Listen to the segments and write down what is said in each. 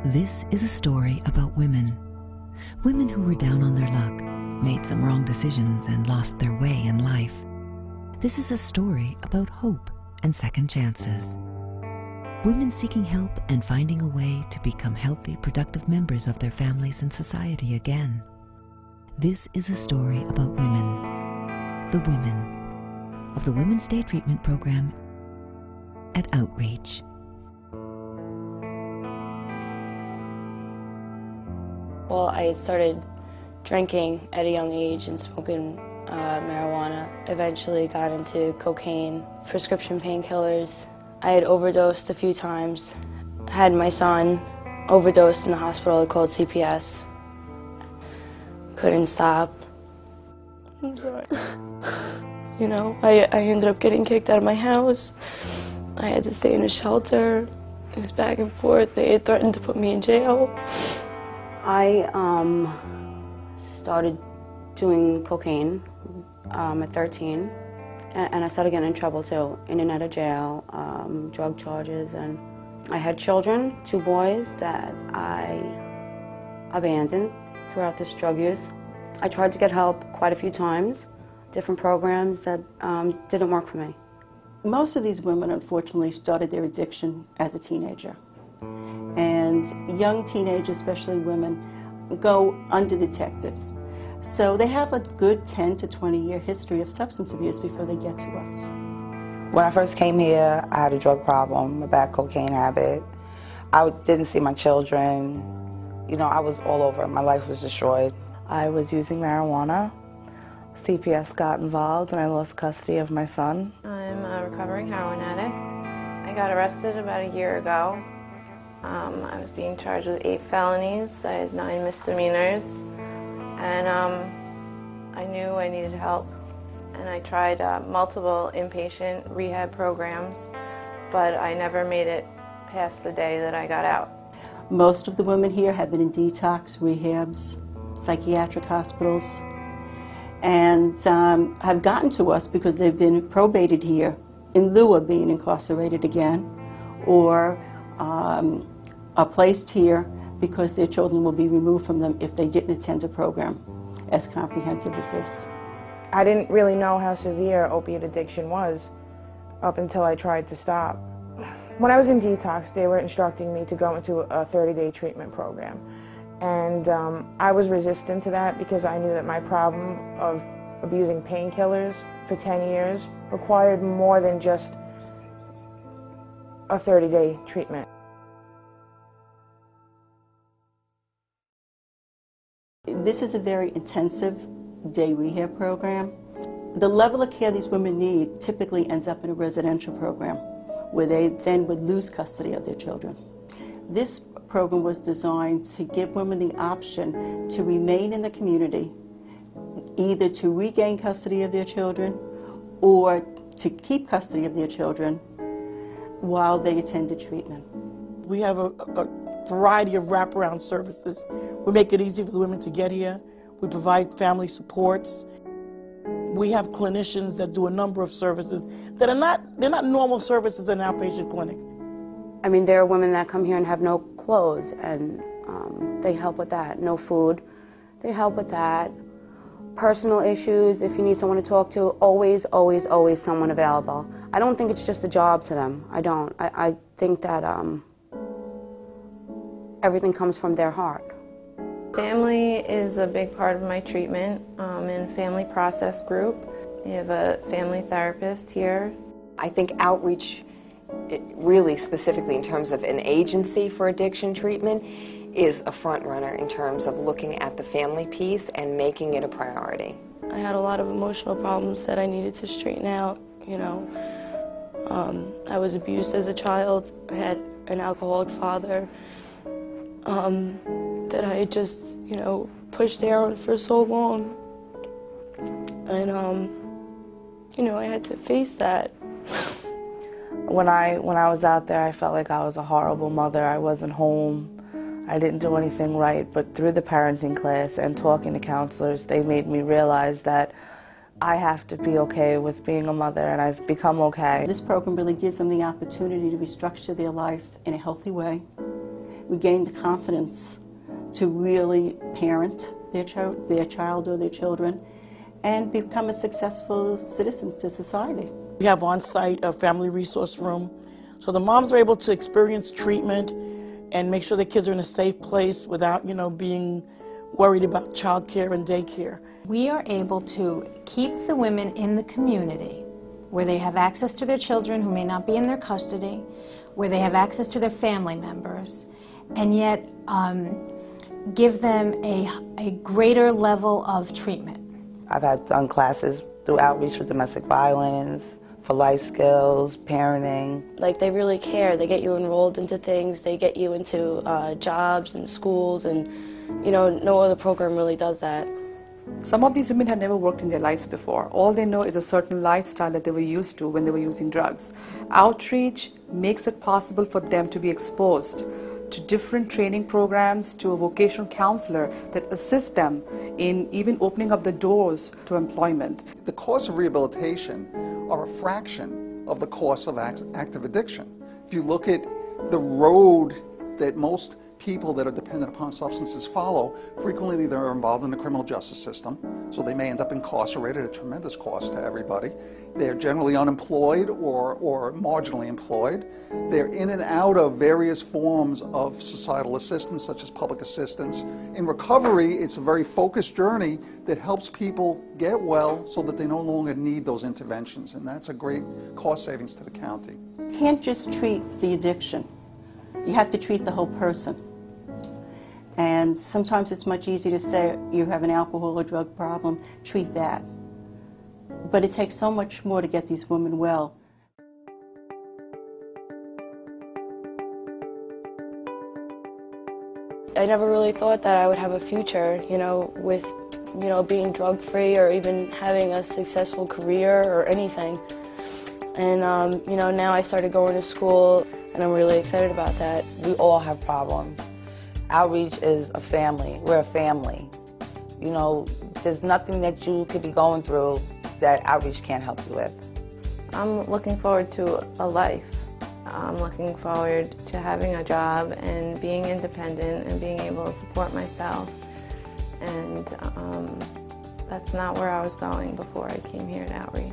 This is a story about women. Women who were down on their luck, made some wrong decisions and lost their way in life. This is a story about hope and second chances. Women seeking help and finding a way to become healthy, productive members of their families and society again. This is a story about women, the women of the Women's Day Treatment Program at Outreach. Well, I started drinking at a young age and smoking marijuana. Eventually got into cocaine, prescription painkillers. I had overdosed a few times. Had my son overdosed in the hospital called CPS. Couldn't stop. I'm sorry. You know, I ended up getting kicked out of my house. I had to stay in a shelter. It was back and forth. They had threatened to put me in jail. I started doing cocaine at 13, and I started getting in trouble too, in and out of jail, drug charges, and I had children, 2 boys that I abandoned throughout this drug use. I tried to get help quite a few times, different programs that didn't work for me. Most of these women, unfortunately, started their addiction as a teenager. And young teenagers, especially women, go undetected. So they have a good 10 to 20-year history of substance abuse before they get to us. When I first came here, I had a drug problem, a bad cocaine habit. I didn't see my children. You know, I was all over. My life was destroyed. I was using marijuana. CPS got involved and I lost custody of my son. I'm a recovering heroin addict. I got arrested about a year ago. I was being charged with 8 felonies. I had 9 misdemeanors. And I knew I needed help. And I tried multiple inpatient rehab programs, but I never made it past the day that I got out. Most of the women here have been in detox, rehabs, psychiatric hospitals, and have gotten to us because they've been probated here in lieu of being incarcerated again, or are placed here because their children will be removed from them if they didn't attend a program as comprehensive as this. I didn't really know how severe opiate addiction was up until I tried to stop. When I was in detox, they were instructing me to go into a 30-day treatment program. And I was resistant to that because I knew that my problem of abusing painkillers for 10 years required more than just a 30-day treatment. This is a very intensive day rehab program. The level of care these women need typically ends up in a residential program where they then would lose custody of their children. This program was designed to give women the option to remain in the community, either to regain custody of their children or to keep custody of their children while they attended treatment. We have a variety of wraparound services. We make it easy for the women to get here. We provide family supports. We have clinicians that do a number of services that they're not normal services in an outpatient clinic. I mean, there are women that come here and have no clothes, and they help with that. No food, they help with that. Personal issues, if you need someone to talk to, always, always, always someone available. I don't think it's just a job to them. I don't. I think that everything comes from their heart. Family is a big part of my treatment. In Family Process Group, we have a family therapist here. I think outreach, really specifically in terms of an agency for addiction treatment, is a front runner in terms of looking at the family piece and making it a priority. I had a lot of emotional problems that I needed to straighten out, you know. I was abused as a child. I had an alcoholic father that I had just, you know, pushed down for so long. And, you know, I had to face that. When I was out there, I felt like I was a horrible mother. I wasn't home. I didn't do anything right, but through the parenting class and talking to counselors, they made me realize that I have to be okay with being a mother, and I've become okay. This program really gives them the opportunity to restructure their life in a healthy way, gain the confidence to really parent their child or their children and become a successful citizen to society. We have on-site a family resource room, so the moms are able to experience treatment and make sure their kids are in a safe place without, being worried about childcare and daycare. We are able to keep the women in the community where they have access to their children who may not be in their custody, where they have access to their family members, and yet give them a greater level of treatment. I've done classes through outreach for domestic violence, for life skills, parenting. Like, they really care. They get you enrolled into things, they get you into jobs and schools, and no other program really does that. Some of these women have never worked in their lives before. All they know is a certain lifestyle that they were used to when they were using drugs. Outreach makes it possible for them to be exposed to different training programs, to a vocational counselor that assists them in even opening up the doors to employment. The costs of rehabilitation are a fraction of the cost of active addiction. If you look at the road that most people that are dependent upon substances follow, frequently they're involved in the criminal justice system, so they may end up incarcerated at tremendous cost to everybody. They're generally unemployed or marginally employed. They're in and out of various forms of societal assistance, such as public assistance. In recovery, it's a very focused journey that helps people get well so that they no longer need those interventions, and that's a great cost savings to the county. You can't just treat the addiction. You have to treat the whole person. And sometimes it's much easier to say you have an alcohol or drug problem, treat that. But it takes so much more to get these women well. I never really thought that I would have a future, with, being drug-free or even having a successful career or anything. And, now I started going to school, and I'm really excited about that. We all have problems. Outreach is a family. We're a family. There's nothing that you could be going through that outreach can't help you with. I'm looking forward to a life. I'm looking forward to having a job and being independent and being able to support myself. And that's not where I was going before I came here to outreach.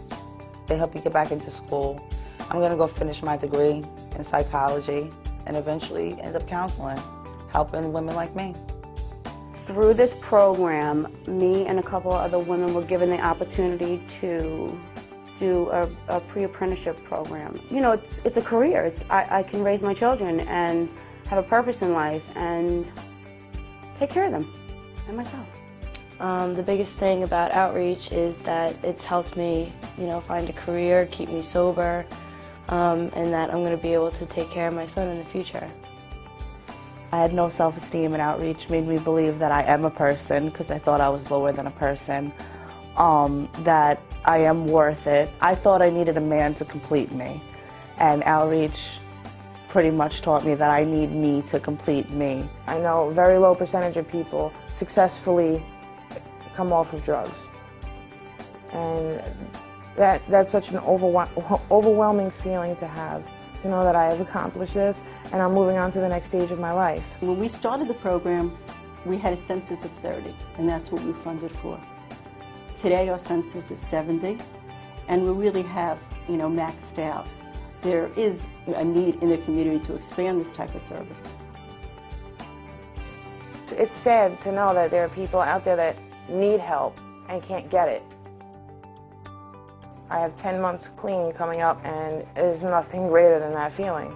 They help you get back into school. I'm going to go finish my degree in psychology and eventually end up counseling, helping women like me. Through this program, me and a couple of other women were given the opportunity to do a pre-apprenticeship program. It's a career. I can raise my children and have a purpose in life and take care of them and myself. The biggest thing about outreach is that it's helped me, find a career, keep me sober, and that I'm going to be able to take care of my son in the future. I had no self-esteem, and outreach made me believe that I am a person because I thought I was lower than a person, that I am worth it. I thought I needed a man to complete me, and outreach pretty much taught me that I need me to complete me. I know a very low percentage of people successfully come off of drugs, and that's such an overwhelming feeling to have, to know that I have accomplished this and I'm moving on to the next stage of my life. When we started the program, we had a census of 30, and that's what we funded for. Today our census is 70, and we really have, maxed out. There is a need in the community to expand this type of service. It's sad to know that there are people out there that need help and can't get it. I have 10 months clean coming up, and there's nothing greater than that feeling.